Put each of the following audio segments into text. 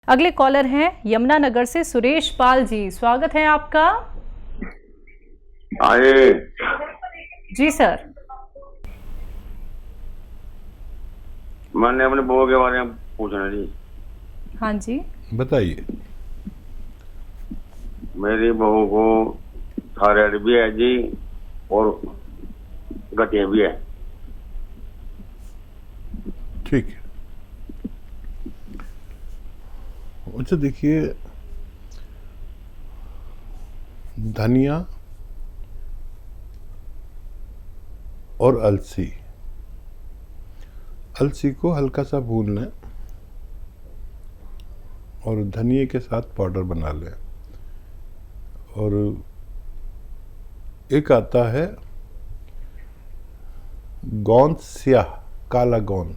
अगले कॉलर हैं यमुनानगर से सुरेश पाल जी, स्वागत है आपका। आए जी सर। मैंने अपने बहू के बारे में पूछना जी। हाँ जी बताइए। मेरी बहू को थायराइड भी है जी और गठिया भी है। ठीक है। अच्छा देखिए, धनिया और अलसी को हल्का सा भून लें और धनिए के साथ पाउडर बना लें। और एक आता है गोंद स्याह, काला गोंद,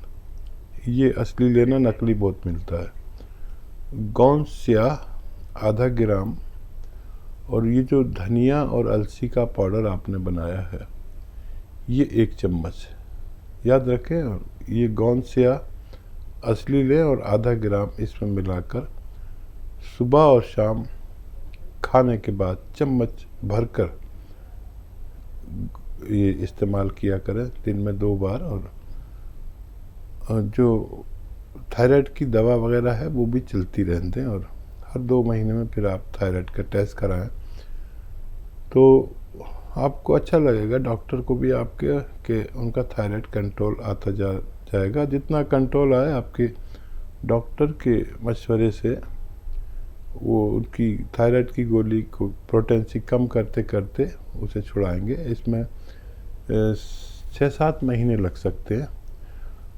ये असली लेना, नकली बहुत मिलता है। गोंद स्याह आधा ग्राम, और ये जो धनिया और अलसी का पाउडर आपने बनाया है ये 1 चम्मच याद रखें। और ये गोंद स्याह असली लें और आधा ग्राम इसमें मिलाकर सुबह और शाम खाने के बाद चम्मच भरकर ये इस्तेमाल किया करें, दिन में 2 बार। और जो थायराइड की दवा वगैरह है वो भी चलती रहने दें, और हर 2 महीने में फिर आप थायराइड का टेस्ट कराएं तो आपको अच्छा लगेगा। डॉक्टर को भी आपके कि उनका थायराइड कंट्रोल आता जाएगा। जितना कंट्रोल आए आपके डॉक्टर के मशवरे से वो उनकी थायराइड की गोली को पोटेंसी कम करते करते उसे छुड़ाएंगे। इसमें 6-7 महीने लग सकते हैं।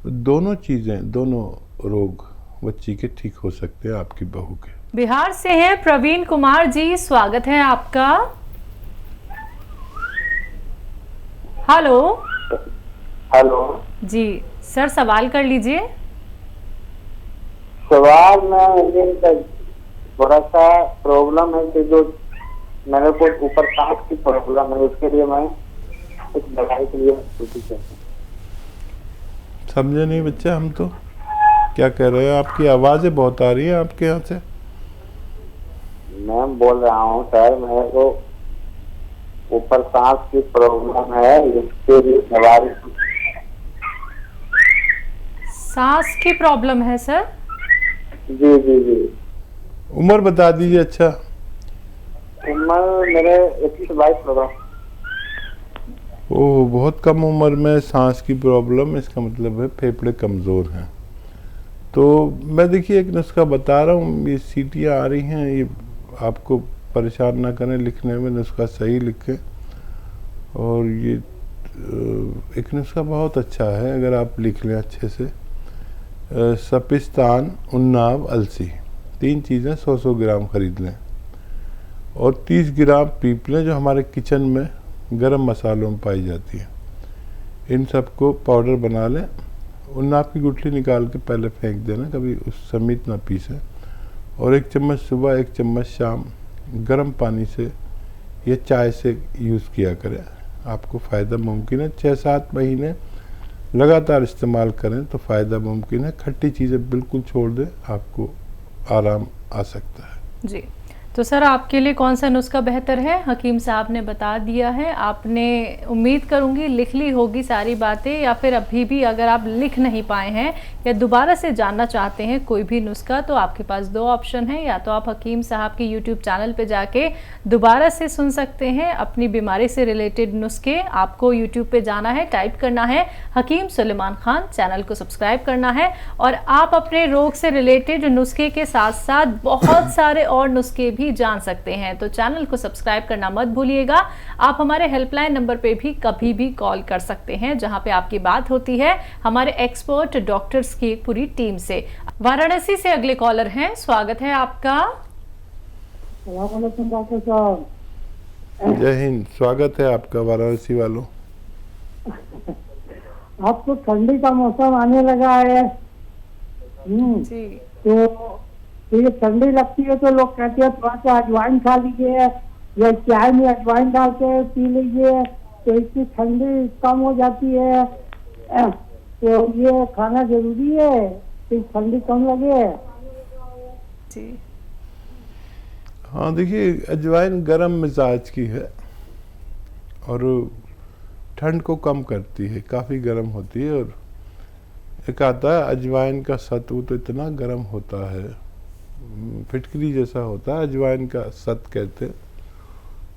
दोनों चीज़ें, दोनों रोग बच्ची के ठीक हो सकते हैं, आपकी बहू के। बिहार से हैं प्रवीण कुमार जी, स्वागत है आपका। हेलो। हेलो जी सर, सवाल कर लीजिए। सवाल में थोड़ा सा प्रॉब्लम है कि जो मेरे को ऊपर सांस की प्रॉब्लम है, उसके लिए मैं कुछ दवाई के लिए समझे नहीं बच्चा, हम तो क्या कह रहे हैं? आपकी आवाज़ें बहुत आ रही है आपके यहाँ से। मैं बोल रहा हूँ सर, मेरे को ऊपर सांस की प्रॉब्लम है, इसके लिए दवाई। सांस की प्रॉब्लम है सर? जी जी जी। उम्र बता दीजिए। अच्छा, उम्र मेरे 21-22 होगा। ओह, बहुत कम उम्र में सांस की प्रॉब्लम, इसका मतलब है फेफड़े कमज़ोर हैं। तो मैं देखिए एक नुस्खा बता रहा हूँ, ये सीटियाँ आ रही हैं, ये आपको परेशान ना करें, लिखने में नुस्खा सही लिखें। और ये एक नुस्खा बहुत अच्छा है, अगर आप लिख लें अच्छे से। सपिस्तान, उन्नाव, अलसी, 3 चीज़ें 100-100 ग्राम खरीद लें और 30 ग्राम पीप लें, जो हमारे किचन में गरम मसालों में पाई जाती है। इन सबको पाउडर बना लें। उन्नाव की गुठली निकाल के पहले फेंक देना, कभी उस समेत ना पीसें। और 1 चम्मच सुबह, 1 चम्मच शाम गर्म पानी से या चाय से यूज़ किया करें, आपको फ़ायदा मुमकिन है। 6-7 महीने लगातार इस्तेमाल करें तो फ़ायदा मुमकिन है। खट्टी चीज़ें बिल्कुल छोड़ दें, आपको आराम आ सकता है। जी, तो सर आपके लिए कौन सा नुस्खा बेहतर है? हकीम साहब ने बता दिया है, आपने उम्मीद करूंगी लिख ली होगी सारी बातें, या फिर अभी भी अगर आप लिख नहीं पाए हैं या दोबारा से जानना चाहते हैं कोई भी नुस्खा, तो आपके पास 2 ऑप्शन हैं। या तो आप हकीम साहब के यूट्यूब चैनल पे जाके दोबारा से सुन सकते हैं अपनी बीमारी से रिलेटेड नुस्खे। आपको यूट्यूब पे जाना है, टाइप करना है हकीम सुलेमान खान, चैनल को सब्सक्राइब करना है, और आप अपने रोग से रिलेटेड नुस्खे के साथ साथ बहुत सारे और नुस्खे भी जान सकते हैं। तो चैनल को सब्सक्राइब करना मत भूलिएगा। आप हमारे हेल्पलाइन नंबर पे भी कभी भी कॉल कर सकते हैं, जहां पे आपकी बात होती है हमारे एक्सपर्ट डॉक्टर्स की पूरी टीम से। वाराणसी से अगले कॉलर हैं, स्वागत है आपका। डॉक्टर साहब, जय हिंद, स्वागत है आपका वाराणसी वालों। अब तो ठंडी का मौसम आने लगा है। जी। तो ये ठंडी लगती है तो लोग कहते हैं थोड़ा सा अजवाइन खा लीजिए, या चाय में अजवाइन डाल के पी लीजिए, तो इसकी ठंडी कम हो जाती है। तो ये खाना जरूरी है कि ठंडी कम लगे। जी। हाँ देखिए, अजवाइन गर्म मिजाज की है और ठंड को कम करती है, काफ़ी गर्म होती है। और एक आता है अजवाइन का सत्व, वो तो इतना गर्म होता है, फिटकरी जैसा होता है अजवाइन का सत कहते हैं।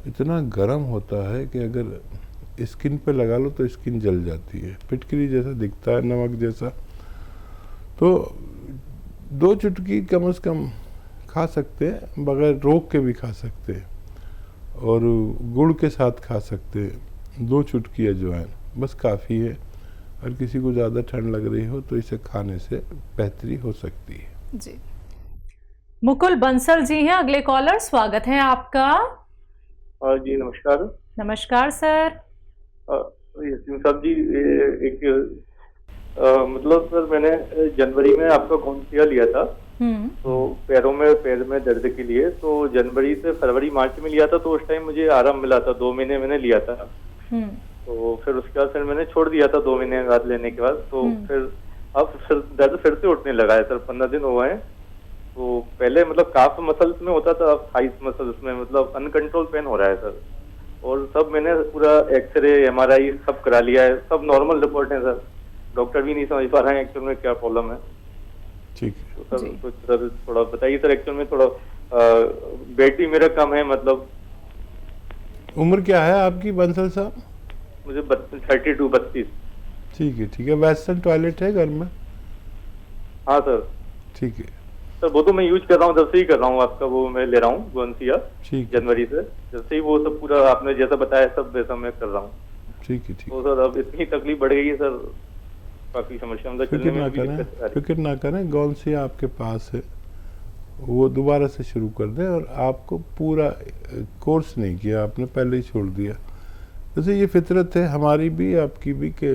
इतना गर्म होता है कि अगर स्किन पे लगा लो तो स्किन जल जाती है, फिटकरी जैसा दिखता है, नमक जैसा। तो 2 चुटकी कम से कम खा सकते हैं, बगैर रोक के भी खा सकते हैं और गुड़ के साथ खा सकते हैं। 2 चुटकी अजवाइन बस काफ़ी है। अगर किसी को ज़्यादा ठंड लग रही हो तो इसे खाने से बेहतरी हो सकती है। जी। मुकुल बंसल जी हैं अगले कॉलर, स्वागत है आपका। जी नमस्कार। नमस्कार सर। साहब जी, एक मतलब सर मैंने जनवरी में आपका गोंसिया लिया था, तो पैर में दर्द के लिए। तो जनवरी से फरवरी मार्च में लिया था, तो उस टाइम मुझे आराम मिला था, 2 महीने मैंने लिया था। तो फिर उसके बाद फिर मैंने छोड़ दिया था 2 महीने बाद लेने के बाद। तो फिर अब दर्द फिर से उठने लगा है सर, 15 दिन हुए हैं। तो पहले मतलब काफ मसल्स में होता था, अब थाइस मसल्स में मतलब अनकंट्रोल पेन हो रहा है सर। और सब मैंने पूरा एक्सरे MRI सब करा लिया है, सब नॉर्मल रिपोर्ट है सर। डॉक्टर भी नहीं समझ पा रहे हैं एक्चुअल में क्या प्रॉब्लम है। ठीक है तो सर कुछ सर थोड़ा बताइए सर। एक्चुअल में थोड़ा वेट भी मेरा कम है। मतलब उम्र क्या है आपकी बंसल साहब? मुझे 32-32। ठीक है। वेस्टर्न टॉयलेट है घर में? हाँ सर। ठीक है सर, वो तो मैं यूज कर रहा हूँ, जब से ही कर रहा हूँ आपका, वो मैं ले रहा हूँ गोंसिया जनवरी से। जब से ही वो सब पूरा आपने जैसा बताया सब वैसा मैं कर रहा हूँ। ठीक है। तो सर अब इतनी तकलीफ बढ़ गई है सर, काफी समस्या। फिक्र ना करें, गोंसिया आपके पास है, वो दोबारा से शुरू कर दें। और आपको पूरा कोर्स नहीं किया आपने, पहले ही छोड़ दिया। जैसे ये फितरत है हमारी भी आपकी भी कि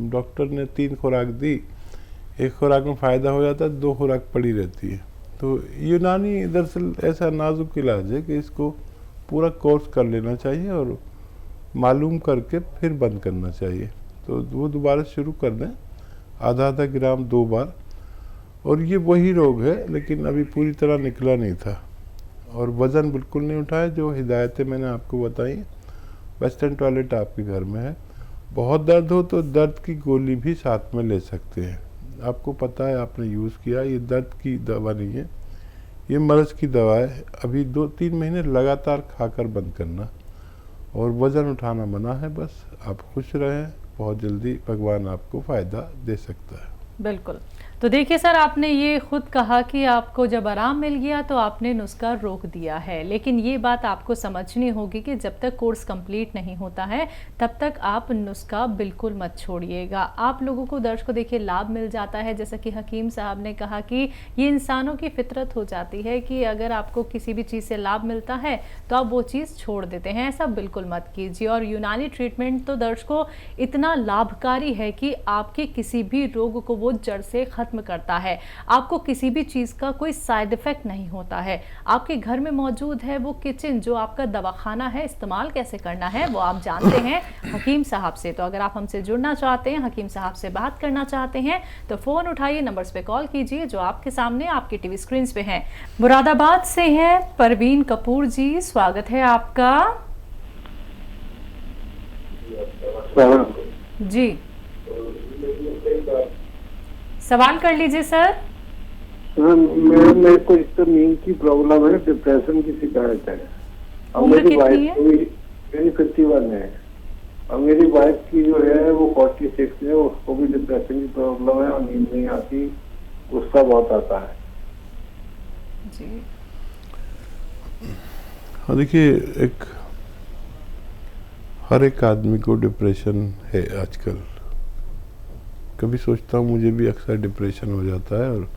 डॉक्टर ने 3 खुराक दी, 1 खुराक में फ़ायदा हो जाता है, 2 खुराक पड़ी रहती है। तो यूनानी दरअसल ऐसा नाजुक इलाज है कि इसको पूरा कोर्स कर लेना चाहिए और मालूम करके फिर बंद करना चाहिए। तो वो दोबारा शुरू कर दें, आधा ग्राम 2 बार। और ये वही रोग है लेकिन अभी पूरी तरह निकला नहीं था और वज़न बिल्कुल नहीं उठाया। जो हिदायतें मैंने आपको बताई, वेस्टर्न टॉयलेट आपके घर में है। बहुत दर्द हो तो दर्द की गोली भी साथ में ले सकते हैं। आपको पता है, आपने यूज़ किया, ये दर्द की दवा नहीं है, ये मर्ज़ की दवा है। अभी 2-3 महीने लगातार खाकर बंद करना और वज़न उठाना मना है। बस आप खुश रहें, बहुत जल्दी भगवान आपको फ़ायदा दे सकता है। बिल्कुल। तो देखिए सर, आपने ये खुद कहा कि आपको जब आराम मिल गया तो आपने नुस्खा रोक दिया है, लेकिन ये बात आपको समझनी होगी कि जब तक कोर्स कंप्लीट नहीं होता है तब तक आप नुस्खा बिल्कुल मत छोड़िएगा। आप लोगों को दर्ज को देखिए लाभ मिल जाता है, जैसा कि हकीम साहब ने कहा कि ये इंसानों की फितरत हो जाती है कि अगर आपको किसी भी चीज़ से लाभ मिलता है तो आप वो चीज़ छोड़ देते हैं। ऐसा बिल्कुल मत कीजिए। और यूनानी ट्रीटमेंट तो दर्ज को इतना लाभकारी है कि आपके किसी भी रोग को वो जड़ से खत्म करता है। आपको किसी भी चीज का कोई साइड इफेक्ट नहीं होता है। आपके घर में मौजूद है वो किचन जो आपका दवाखाना है, इस्तेमाल कैसे करना है वो आप जानते हैं हकीम साहब से। तो अगर आप हमसे जुड़ना चाहते हैं, हकीम साहब से बात करना चाहते हैं तो फोन उठाइए, नंबर्स पे कॉल कीजिए जो आपके सामने आपकी टीवी स्क्रीन पे हैं। मुरादाबाद से हैं परवीन कपूर जी, स्वागत है आपका। जी, सवाल कर लीजिए सर। मेरे को इस तो नींद की प्रॉब्लम है, डिप्रेशन की शिकायत है। और मेरी वाइफ मेरी 51 है और मेरी वाइफ की जो है वो 46 है, उसको भी डिप्रेशन की प्रॉब्लम है और नींद नहीं आती, गुस्सा बहुत आता है जी। हाँ देखिए, हर एक आदमी को डिप्रेशन है आजकल। कभी सोचता हूँ मुझे भी अक्सर डिप्रेशन हो जाता है। और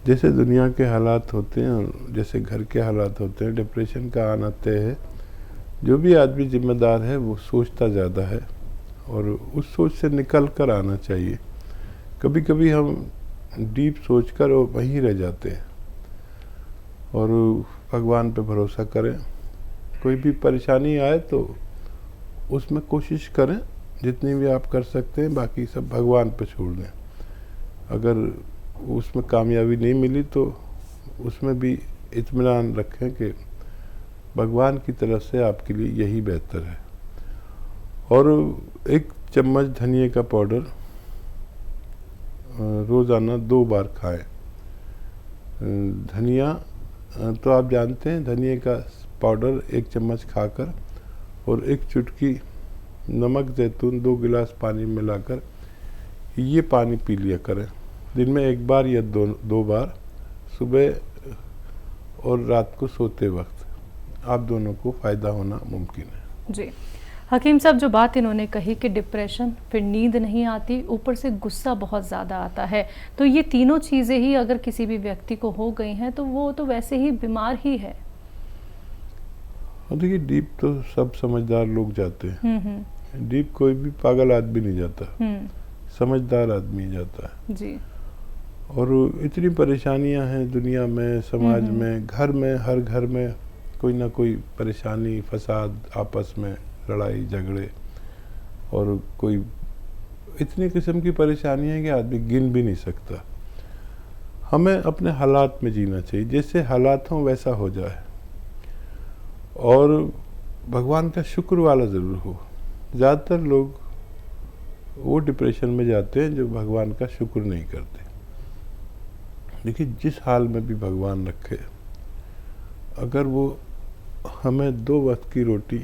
जैसे दुनिया के हालात होते हैं और जैसे घर के हालात होते हैं, डिप्रेशन का आना तय है। जो भी आदमी जिम्मेदार है वो सोचता ज़्यादा है और उस सोच से निकल कर आना चाहिए। कभी कभी हम डीप सोच कर वहीं रह जाते हैं। और भगवान पे भरोसा करें। कोई भी परेशानी आए तो उसमें कोशिश करें जितनी भी आप कर सकते हैं, बाकी सब भगवान पे छोड़ दें। अगर उसमें कामयाबी नहीं मिली तो उसमें भी इत्मीनान रखें कि भगवान की तरफ से आपके लिए यही बेहतर है। और 1 चम्मच धनिए का पाउडर रोज़ाना 2 बार खाएं। धनिया तो आप जानते हैं, धनिए का पाउडर 1 चम्मच खाकर और 1 चुटकी नमक जैतून 2 गिलास पानी मिलाकर ये पानी पी लिया करें। दिन में 1 बार या 2 बार, सुबह और रात को सोते वक्त। आप दोनों को फ़ायदा होना मुमकिन है। जी हकीम साहब, जो बात इन्होंने कही कि डिप्रेशन, फिर नींद नहीं आती, ऊपर से गुस्सा बहुत ज़्यादा आता है, तो ये तीनों चीज़ें ही अगर किसी भी व्यक्ति को हो गई हैं तो वो तो वैसे ही बीमार ही है। देखिए, डीप तो सब समझदार लोग जाते हैं। डीप कोई भी पागल आदमी नहीं जाता, समझदार आदमी जाता है जी। और इतनी परेशानियां हैं दुनिया में, समाज में, घर में, हर घर में कोई ना कोई परेशानी, फसाद, आपस में लड़ाई झगड़े, और कोई इतनी किस्म की परेशानियां हैं कि आदमी गिन भी नहीं सकता। हमें अपने हालात में जीना चाहिए, जैसे हालात हों वैसा हो जाए, और भगवान का शुक्र वाला ज़रूर हो। ज़्यादातर लोग वो डिप्रेशन में जाते हैं जो भगवान का शुक्र नहीं करते। देखिए, जिस हाल में भी भगवान रखे, अगर वो हमें 2 वक्त की रोटी,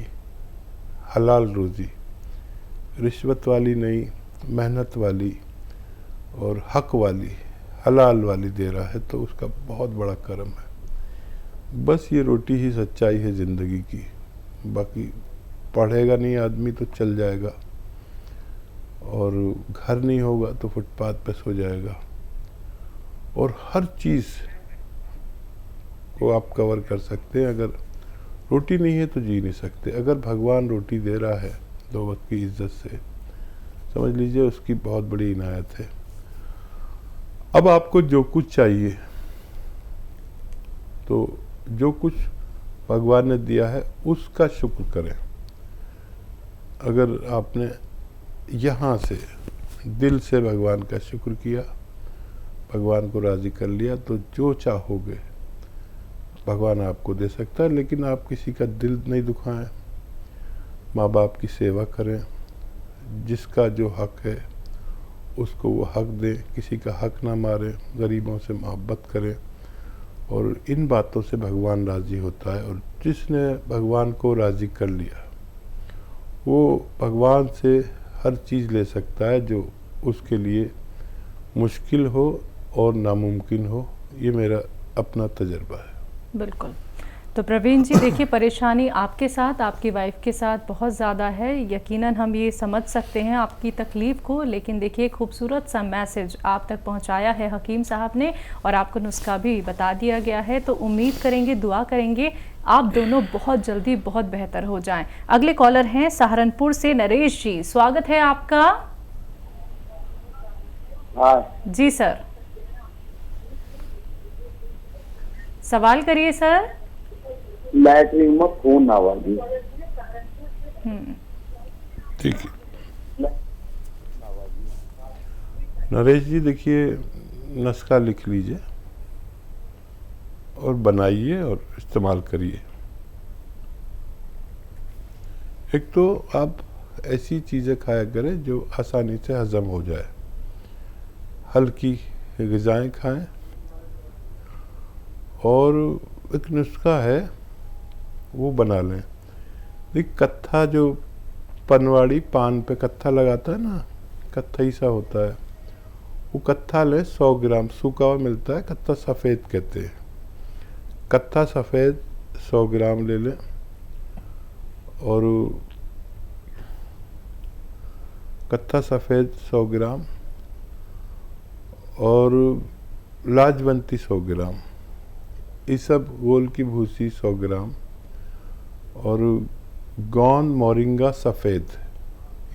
हलाल रोज़ी, रिश्वत वाली नहीं, मेहनत वाली और हक वाली, हलाल वाली दे रहा है तो उसका बहुत बड़ा करम है। बस ये रोटी ही सच्चाई है ज़िंदगी की। बाकी पढ़ेगा नहीं आदमी तो चल जाएगा, और घर नहीं होगा तो फुटपाथ पे सो जाएगा, और हर चीज़ को आप कवर कर सकते हैं। अगर रोटी नहीं है तो जी नहीं सकते। अगर भगवान रोटी दे रहा है 2 वक्त की इज्जत से, समझ लीजिए उसकी बहुत बड़ी इनायत है। अब आपको जो कुछ चाहिए, तो जो कुछ भगवान ने दिया है उसका शुक्र करें। अगर आपने यहाँ से दिल से भगवान का शुक्र किया, भगवान को राज़ी कर लिया, तो जो चाहोगे भगवान आपको दे सकता है। लेकिन आप किसी का दिल नहीं दुखाएं, माँ बाप की सेवा करें, जिसका जो हक है उसको वो हक दें, किसी का हक ना मारें, गरीबों से मोहब्बत करें, और इन बातों से भगवान राज़ी होता है। और जिसने भगवान को राज़ी कर लिया वो भगवान से हर चीज़ ले सकता है जो उसके लिए मुश्किल हो और नामुमकिन हो। ये मेरा अपना तजर्बा है। बिल्कुल। तो प्रवीण जी, देखिए, परेशानी आपके साथ, आपकी वाइफ के साथ बहुत ज़्यादा है। यकीनन हम ये समझ सकते हैं आपकी तकलीफ़ को, लेकिन देखिए, खूबसूरत सा मैसेज आप तक पहुंचाया है हकीम साहब ने, और आपको नुस्खा भी बता दिया गया है। तो उम्मीद करेंगे, दुआ करेंगे आप दोनों बहुत जल्दी बहुत बेहतर हो जाएं। अगले कॉलर हैं सहारनपुर से नरेश जी, स्वागत है आपका। जी सर, सवाल करिए सर। लैटरिन में खून आवाज़ी। ठीक है नरेश जी, देखिए, नुस्खा लिख लीजिए और बनाइए और इस्तेमाल करिए। एक तो आप ऐसी चीज़ें खाया करें जो आसानी से हज़म हो जाए, हल्की ग़िज़ाएँ खाएं, और एक नुस्खा है वो बना लें। देख, कत्था, जो पनवाड़ी पान पे कत्था लगाता है ना, कत्था ही सा होता है, वो कत्था लें 100 ग्राम, सूखा हुआ मिलता है, कत्था सफ़ेद कहते हैं। कत्था सफ़ेद 100 ग्राम ले लें, और कत्था सफ़ेद 100 ग्राम और लाजवंती 100 ग्राम, ये सब गोल की भूसी 100 ग्राम, और गोंद मोरिंगा सफ़ेद,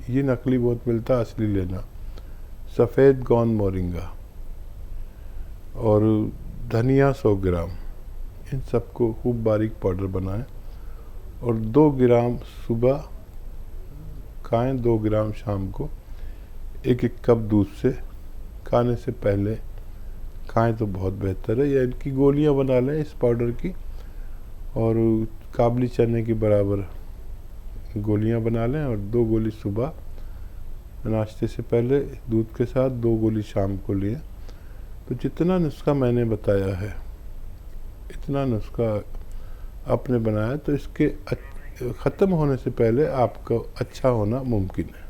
ये नकली बहुत मिलता है, असली लेना, सफ़ेद गोंद मोरिंगा, और धनिया 100 ग्राम। इन सबको खूब बारीक पाउडर बनाएं, और 2 ग्राम सुबह खाएं, 2 ग्राम शाम को, 1-1 कप दूध से खाने से पहले खाएं तो बहुत बेहतर है, या इनकी गोलियां बना लें इस पाउडर की, और काबली चने के बराबर गोलियां बना लें, और 2 गोली सुबह नाश्ते से पहले दूध के साथ, 2 गोली शाम को लिए। तो जितना नुस्खा मैंने बताया है इतना नुस्खा आपने बनाया तो इसके ख़त्म होने से पहले आपका अच्छा होना मुमकिन है।